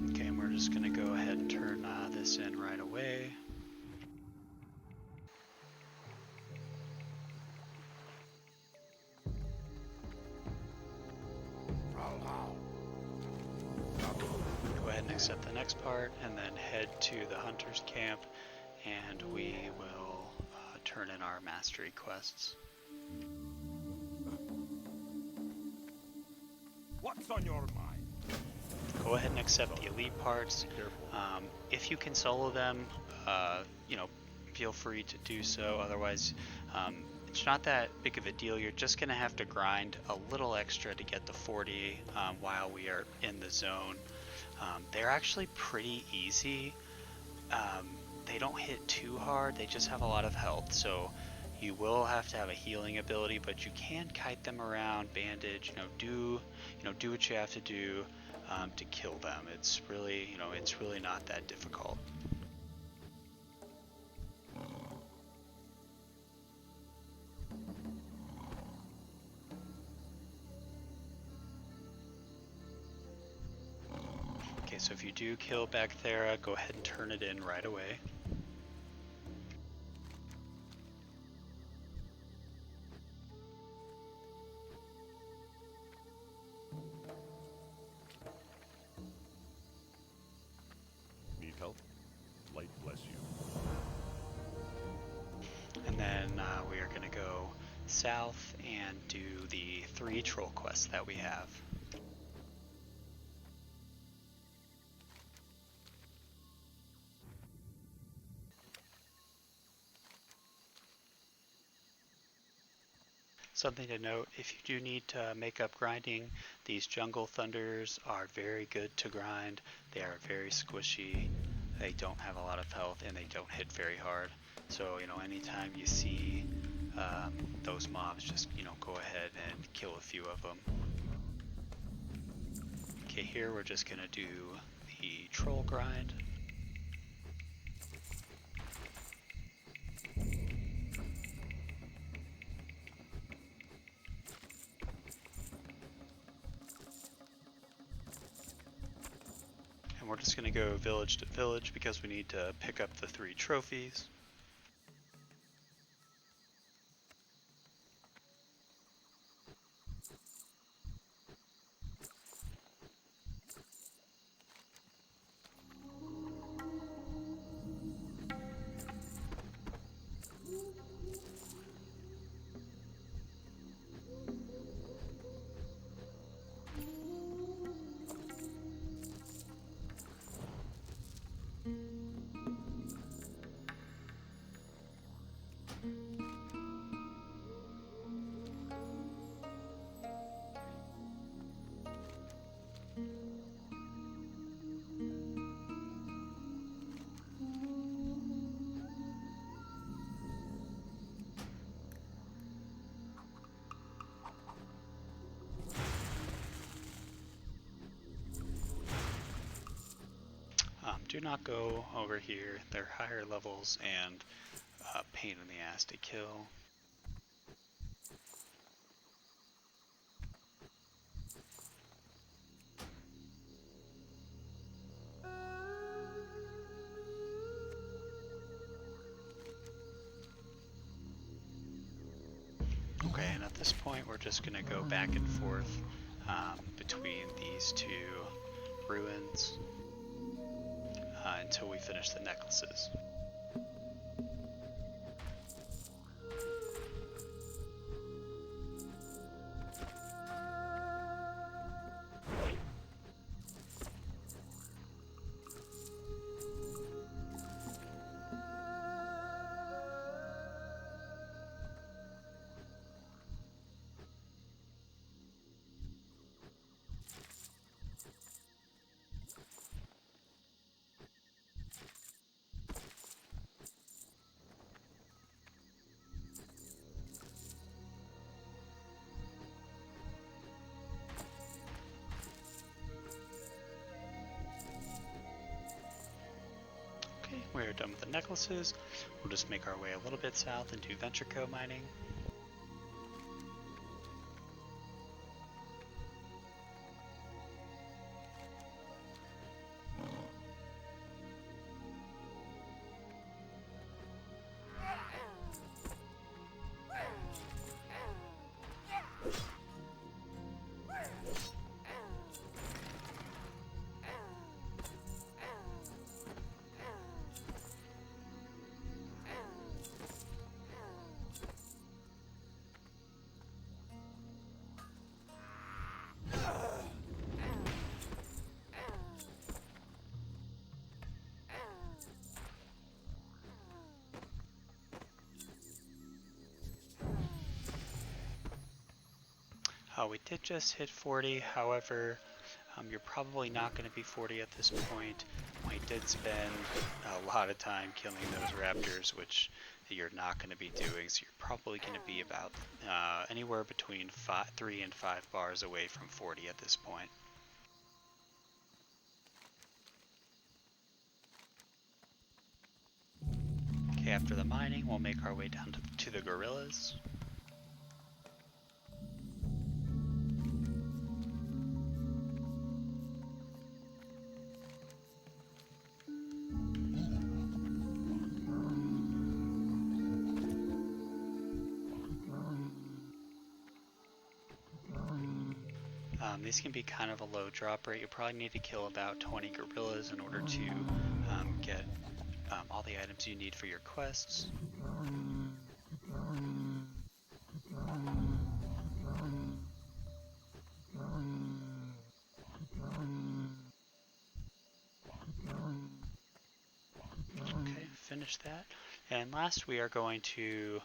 Okay, and we're just going to go ahead and turn this in right away. Go ahead and accept the next part, and then head to the hunter's camp, and we will turn in our mastery quests. What's on your mind? Go ahead and accept the elite parts. If you can solo them, you know, feel free to do so. Otherwise, it's not that big of a deal. You're just gonna have to grind a little extra to get the 40 while we are in the zone. They're actually pretty easy. They don't hit too hard. They just have a lot of health, so you will have to have a healing ability, but you can kite them around, bandage, do what you have to do to kill them. It's really, it's really not that difficult. Okay, so if you do kill Bacthera, go ahead and turn it in right away. Need help? Light bless you. And then we are going to go south and do the 3 troll quests that we have. Something to note, if you do need to make up grinding, these jungle thunders are very good to grind. They are very squishy, they don't have a lot of health, and they don't hit very hard. So, anytime you see those mobs, just, go ahead and kill a few of them. Okay, here we're just gonna do the troll grind. And we're just gonna go village to village because we need to pick up the 3 trophies. Do not go over here. They're higher levels and pain in the ass to kill. Okay, and at this point we're just going to go back and forth between these 2 ruins until we finish the necklaces. We're done with the necklaces. We'll just make our way a little bit south and do Ventrico mining. We did just hit 40, however, you're probably not going to be 40 at this point. We did spend a lot of time killing those raptors, which you're not going to be doing, so you're probably going to be about anywhere between 3 and 5 bars away from 40 at this point. Okay, after the mining, we'll make our way down to the gorillas. These can be kind of a low drop rate. You probably need to kill about 20 gorillas in order to get all the items you need for your quests. Okay, finish that. And last we are going to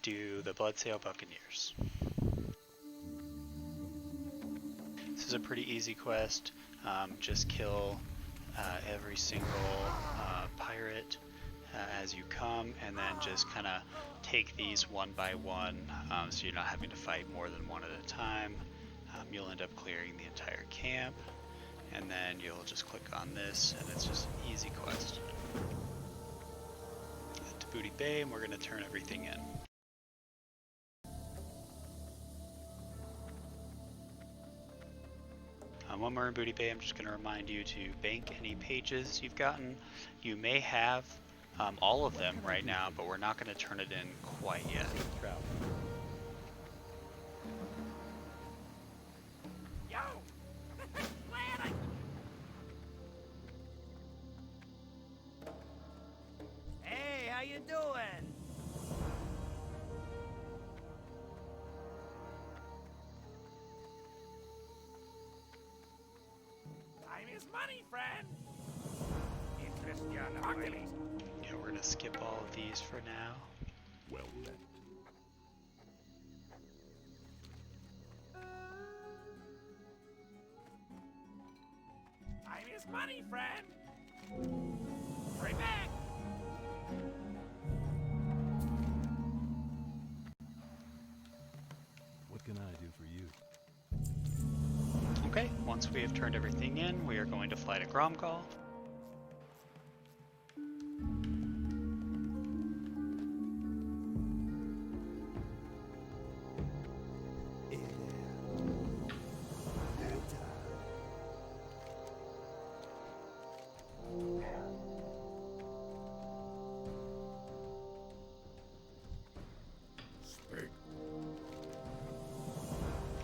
do the Bloodsail Buccaneers. This is a pretty easy quest. Just kill every single pirate as you come, and then just kind of take these one by one, so you're not having to fight more than one at a time. You'll end up clearing the entire camp, and then you'll just click on this, and it's just an easy quest. To Booty Bay, and we're going to turn everything in. When we're in Booty Bay, I'm just going to remind you to bank any pages you've gotten. You may have all of them right now, but we're not going to turn it in quite yet. Yo! Landing! Hey, how you doing? Time is money, friend! Interest you Achilles. Yeah, we're going to skip all of these for now. Well met. Time is money, friend! Hurry back! What can I do for you? Okay, once we have turned everything in, we are going to fly to Gromgal.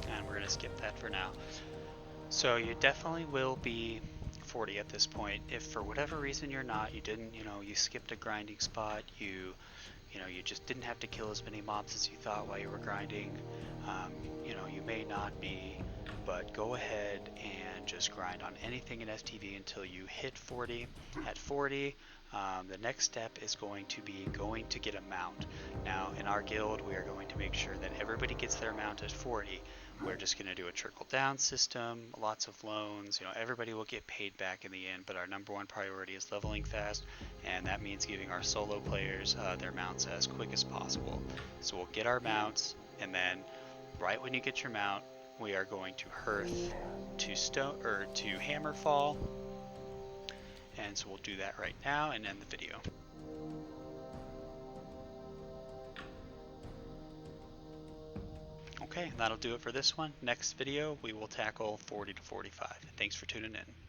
And we're going to skip that for now. So you definitely will be 40 at this point. If for whatever reason you're not, you didn't, you skipped a grinding spot, you just didn't have to kill as many mobs as you thought while you were grinding, you may not be, but go ahead and just grind on anything in FTV until you hit 40. At 40, the next step is going to be going to get a mount. Now, in our guild, we are going to make sure that everybody gets their mount at 40. We're just going to do a trickle-down system, lots of loans. Everybody will get paid back in the end, but our number one priority is leveling fast, and that means giving our solo players their mounts as quick as possible. So we'll get our mounts, and then right when you get your mount, we are going to hearth to Hammerfall, and so we'll do that right now and end the video. Okay, that'll do it for this one. Next video, we will tackle 40 to 45. Thanks for tuning in.